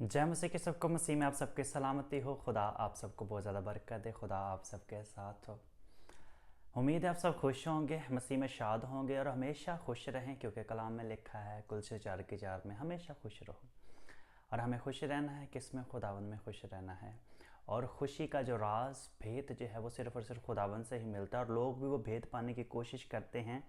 जय मसीह के सबको मसीह में आप सबके सलामती हो। खुदा आप सबको बहुत ज़्यादा बरकत दे। खुदा आप सबके साथ हो। उम्मीद है आप सब खुश होंगे, मसीह में शाद होंगे और हमेशा खुश रहें, क्योंकि कलाम में लिखा है कुल से चार की चार में हमेशा खुश रहो। और हमें खुश रहना है, किस में? खुदावन में खुश रहना है। और खुशी का जो राज भेद जो है वो सिर्फ़ और सिर्फ खुदावन से ही मिलता है। और लोग भी वो भेद पाने की कोशिश करते हैं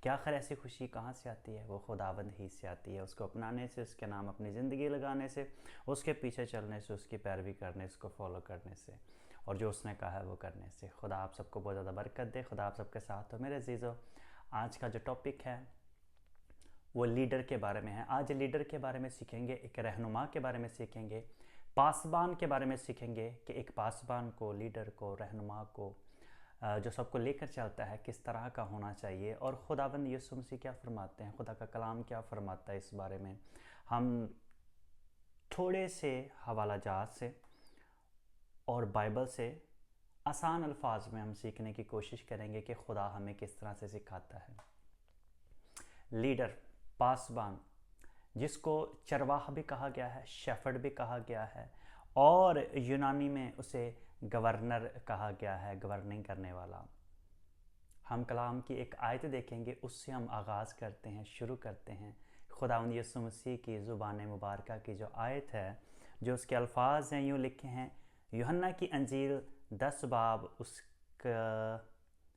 कि आखिर ऐसी खुशी कहाँ से आती है। वो खुदावन ही से आती है। उसको अपनाने से, उसके नाम अपनी ज़िंदगी लगाने से, उसके पीछे चलने से, उसकी पैरवी करने से, उसको फॉलो करने से, और जो उसने कहा है वो करने से। खुदा आप सबको बहुत ज़्यादा बरकत दे। खुदा आप सबके साथ हो। मेरे अजीज़ों, आज का जो टॉपिक है वो लीडर के बारे में है। आज लीडर के बारे में सीखेंगे, एक रहनुमा के बारे में सीखेंगे, पासबान के बारे में सीखेंगे कि एक पासबान को, लीडर को, रहनुमा को, जो सबको लेकर चलता है, किस तरह का होना चाहिए। और खुदावंद यीशु मसीह क्या फरमाते हैं, खुदा का कलाम क्या फरमाता है, इस बारे में हम थोड़े से हवाला जात से और बाइबल से आसान अल्फाज में हम सीखने की कोशिश करेंगे कि खुदा हमें किस तरह से सिखाता है। लीडर, पासबान, जिसको चरवाहा भी कहा गया है, शेफर्ड भी कहा गया है, और यूनानी में उसे गवर्नर कहा गया है, गवर्निंग करने वाला। हम कलाम की एक आयत देखेंगे, उससे हम आगाज़ करते हैं, शुरू करते हैं। खुदावंद यीशु मसीह की ज़ुबान मुबारका की जो आयत है, जो उसके अल्फाज हैं, यूँ लिखे हैं यूहन्ना की अंजील 10 बाब उसका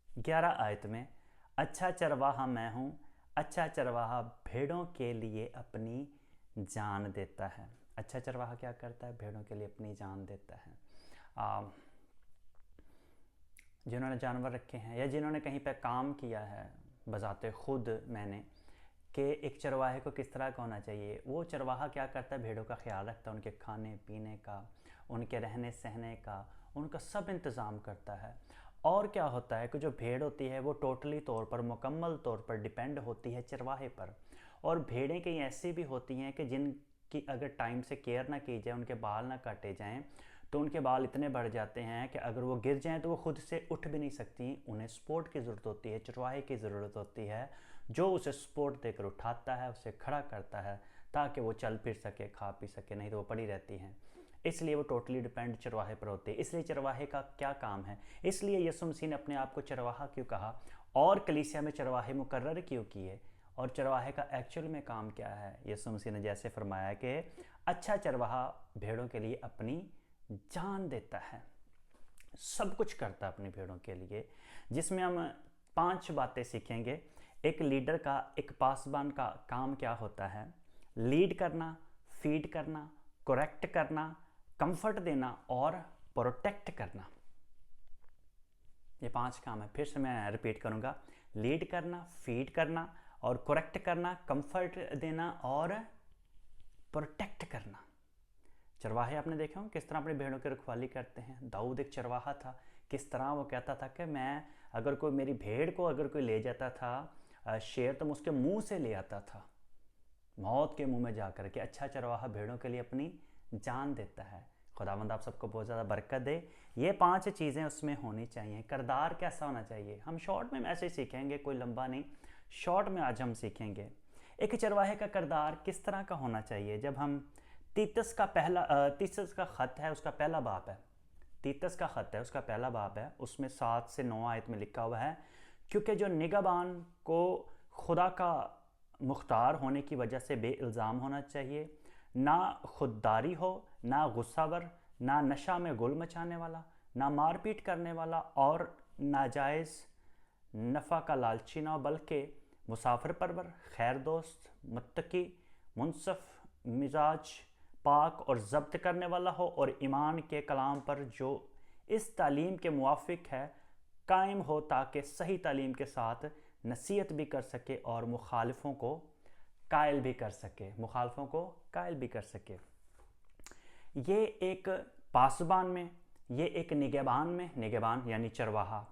11 आयत में, अच्छा चरवाहा मैं हूँ, अच्छा चरवाहा भेड़ों के लिए अपनी जान देता है। अच्छा चरवाहा क्या करता है? भेड़ों के लिए अपनी जान देता है। जिन्होंने जानवर रखे हैं या जिन्होंने कहीं पे काम किया है, बजाते खुद मैंने, कि एक चरवाहे को किस तरह का होना चाहिए। वो चरवाहा क्या करता है? भेड़ों का ख्याल रखता है, उनके खाने पीने का, उनके रहने सहने का, उनका सब इंतज़ाम करता है। और क्या होता है कि जो भेड़ होती है वो टोटली तौर पर, मुकम्मल तौर पर डिपेंड होती है चरवाहे पर। और भेड़ें कई ऐसी भी होती हैं कि जिनकी अगर टाइम से केयर ना की जाए, उनके बाल ना काटे जाएँ, तो उनके बाल इतने बढ़ जाते हैं कि अगर वो गिर जाएं तो वो खुद से उठ भी नहीं सकती। उन्हें सपोर्ट की ज़रूरत होती है, चरवाहे की ज़रूरत होती है, जो उसे सपोर्ट देकर उठाता है, उसे खड़ा करता है, ताकि वो चल फिर सके, खा पी सके, नहीं तो वो पड़ी रहती हैं। इसलिए वो टोटली डिपेंड चरवाहे पर होते हैं। इसलिए चरवाहे का क्या काम है, इसलिए यीशु मसीह ने अपने आप को चरवाहा क्यों कहा, और कलीसिया में चरवाहे मुकर्रर क्यों किए, और चरवाहे का एक्चुअल में काम क्या है। यीशु मसीह ने जैसे फरमाया कि अच्छा चरवाहा भेड़ों के लिए अपनी जान देता है, सब कुछ करता है अपनी भेड़ों के लिए, जिसमें हम 5 बातें सीखेंगे। एक लीडर का, एक पासबान का काम क्या होता है? लीड करना, फीड करना, करेक्ट करना, कंफर्ट देना और प्रोटेक्ट करना। ये 5 काम है। फिर से मैं रिपीट करूंगा, लीड करना, फीड करना और करेक्ट करना, कंफर्ट देना और प्रोटेक्ट करना। चरवाहे आपने देखे हों किस तरह अपनी भेड़ों की रखवाली करते हैं। दाऊद एक चरवाहा था, किस तरह वो कहता था कि मैं, अगर कोई मेरी भेड़ को अगर कोई ले जाता था शेर, तो मैं उसके मुंह से ले आता था, मौत के मुंह में जाकर के। अच्छा चरवाहा भेड़ों के लिए अपनी जान देता है। खुदावंद आप सबको बहुत ज़्यादा बरकत दे। ये 5 चीज़ें उसमें होनी चाहिए। किरदार कैसा होना चाहिए, हम शॉर्ट में ऐसे सीखेंगे, कोई लंबा नहीं, शॉर्ट में आज हम सीखेंगे एक चरवाहे का किरदार किस तरह का होना चाहिए। जब हम तीतस का ख़त है, उसका पहला बाब है, तीतस का ख़त है, उसका पहला बाब है, उसमें 7 से 9 आयत में लिखा हुआ है, क्योंकि जो निगहबान को खुदा का मुख्तार होने की वजह से बेइल्ज़ाम होना चाहिए, ना खुददारी हो, ना गुस्सावर, ना नशा में गुल मचाने वाला, ना मारपीट करने वाला और नाजायज़ नफ़ा का लालची ना, बल्कि मुसाफिर परवर, खैर दोस्त, मुत्तकी, मुनसफ मिजाज, पाक और ज़ब्त करने वाला हो, और ईमान के कलाम पर जो इस तालीम के मुवाफिक है कायम हो, ताकि सही तालीम के साथ नसीहत भी कर सके और मुखालिफों को कायल भी कर सके, मुखालिफों को कायल भी कर सके। ये एक पासबान में, ये एक निगहबान में, निगहबान यानी चरवाहा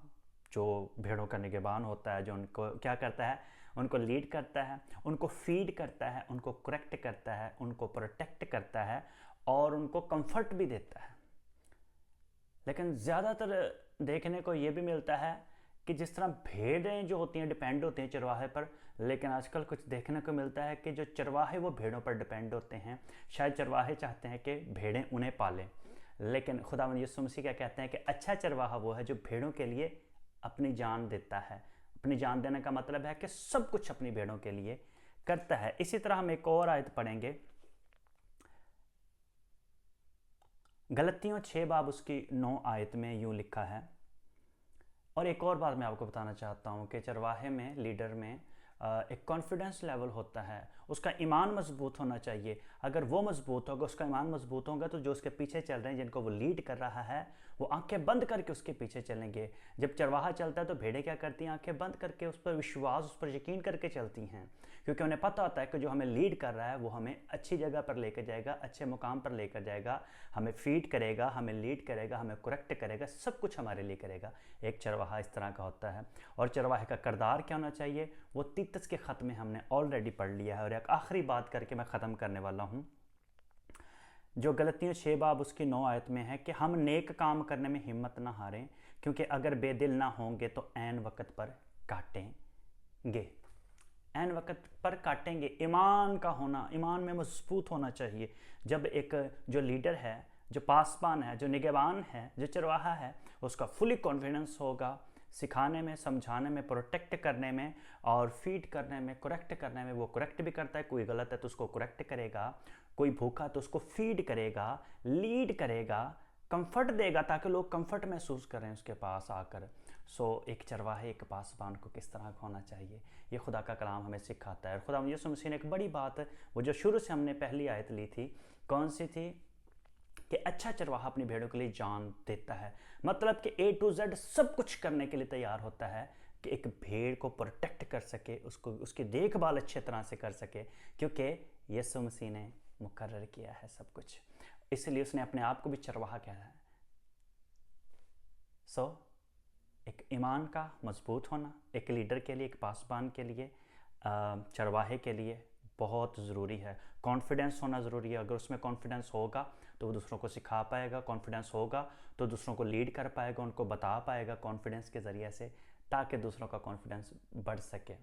जो भेड़ों का निगहबान होता है, जो उनको क्या करता है, उनको लीड करता है, उनको फीड करता है, उनको करेक्ट करता है, उनको प्रोटेक्ट करता है और उनको कंफर्ट भी देता है। लेकिन ज़्यादातर देखने को ये भी मिलता है कि जिस तरह भेड़ें जो होती हैं डिपेंड होती हैं चरवाहे पर, लेकिन आजकल कुछ देखने को मिलता है कि जो चरवाहे वो भेड़ों पर डिपेंड होते हैं। शायद चरवाहे चाहते हैं कि भेड़ें उन्हें पालें, लेकिन खुदावंद यीशु मसीह क्या कहते हैं कि अच्छा चरवाहा वो है जो भेड़ों के लिए अपनी जान देता है। अपनी जान देने का मतलब है कि सब कुछ अपनी भेड़ों के लिए करता है। इसी तरह हम एक और आयत पढ़ेंगे, गलतियों 6 बाब उसकी 9 आयत में यूं लिखा है। और एक और बात मैं आपको बताना चाहता हूं कि चरवाहे में, लीडर में एक कॉन्फिडेंस लेवल होता है, उसका ईमान मजबूत होना चाहिए। अगर वो मजबूत होगा, उसका ईमान मजबूत होगा, तो जो उसके पीछे चल रहे हैं, जिनको वो लीड कर रहा है, वो आंखें बंद करके उसके पीछे चलेंगे। जब चरवाहा चलता है तो भेड़ें क्या करती हैं? आंखें बंद करके उस पर विश्वास, उस पर यकीन करके चलती हैं, क्योंकि उन्हें पता होता है कि जो हमें लीड कर रहा है वो हमें अच्छी जगह पर लेकर जाएगा, अच्छे मुकाम पर लेकर जाएगा, हमें फीड करेगा, हमें लीड करेगा, हमें करेक्ट करेगा, सब कुछ हमारे लिए करेगा। एक चरवाहा इस तरह का होता है। और चरवाहे का किरदार क्या होना चाहिए, वो तीतस के ख़त में हमने ऑलरेडी पढ़ लिया है। और एक आखिरी बात करके मैं ख़त्म करने वाला हूँ, जो गलतियों 6 बाब उसकी 9 आयत में है कि हम नेक काम करने में हिम्मत ना हारें, क्योंकि अगर बेदिल ना होंगे तो ऐन वक़्त पर काटेंगे। ऐन वक़्त पर काटेंगे। ईमान का होना, ईमान में मजबूत होना चाहिए। जब एक जो लीडर है, जो पासबान है, जो निगहबान है, जो चरवाहा है, उसका फुली कॉन्फिडेंस होगा सिखाने में, समझाने में, प्रोटेक्ट करने में और फीड करने में, करेक्ट करने में। वो करेक्ट भी करता है, कोई गलत है तो उसको करेक्ट करेगा, कोई भूखा तो उसको फीड करेगा, लीड करेगा, कंफर्ट देगा ताकि लोग कंफर्ट महसूस करें उसके पास आकर। एक चरवाहे, एक पासबान को किस तरह का होना चाहिए, ये खुदा का कलाम हमें सिखाता है। और खुदा यीशु मसीह ने एक बड़ी बात, वो जो शुरू से हमने पहली आयत ली थी, कौन सी थी? कि अच्छा चरवाहा अपनी भेड़ों के लिए जान देता है। मतलब कि A to Z सब कुछ करने के लिए तैयार होता है कि एक भेड़ को प्रोटेक्ट कर सके, उसको, उसकी देखभाल अच्छी तरह से कर सके, क्योंकि यीशु मसीह ने मुकर्रर किया है सब कुछ, इसलिए उसने अपने आप को भी चरवाहा कहा है। एक ईमान का मजबूत होना एक लीडर के लिए, एक पासबान के लिए, चरवाहे के लिए बहुत ज़रूरी है। कॉन्फिडेंस होना ज़रूरी है। अगर उसमें कॉन्फिडेंस होगा तो वो दूसरों को सिखा पाएगा, कॉन्फिडेंस होगा तो दूसरों को लीड कर पाएगा, उनको बता पाएगा कॉन्फिडेंस के ज़रिए से, ताकि दूसरों का कॉन्फिडेंस बढ़ सके,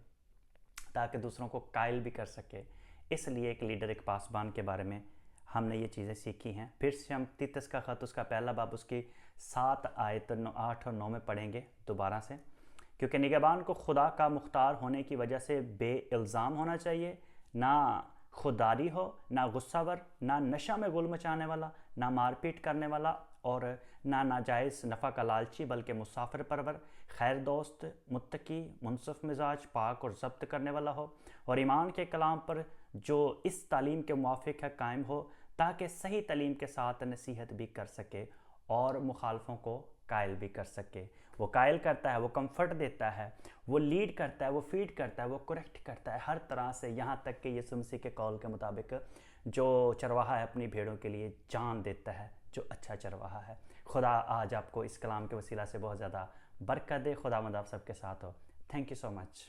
ताकि दूसरों को कायल भी कर सके। इसलिए एक लीडर, एक पासबान के बारे में हमने ये चीज़ें सीखी हैं। फिर से हम तीतस का ख़त उसका पहला बाब उसकी 7 आयत 8 और 9 में पढ़ेंगे दोबारा से। क्योंकि निगहबान को खुदा का मुख्तार होने की वजह से बेइल्ज़ाम होना चाहिए, ना खुददारी हो, ना गुस्सावर, ना नशा में गुल मचाने वाला, ना मारपीट करने वाला और ना नाजायज़ नफ़ा का लालची, बल्कि मुसाफिर परवर, खैर दोस्त, मुत्तकी, मुनसफ मिजाज, पाक और ज़ब्त करने वाला हो, और ईमान के कलाम पर जो इस तालीम के मुवाफिक है कायम हो, ताकि सही तालीम के साथ नसीहत भी कर सके और मुखालफों को कायल भी कर सके। वो कायल करता है, वो कंफर्ट देता है, वो लीड करता है, वो फीड करता है, वो करेक्ट करता है हर तरह से, यहाँ तक कि यीशु मसीह के कौल के मुताबिक जो चरवाहा है अपनी भेड़ों के लिए जान देता है, जो अच्छा चरवाहा है। खुदा आज आपको इस कलाम के वसीला से बहुत ज़्यादा बरकत दे। खुदावंद आप सबके साथ हो। Thank you so much.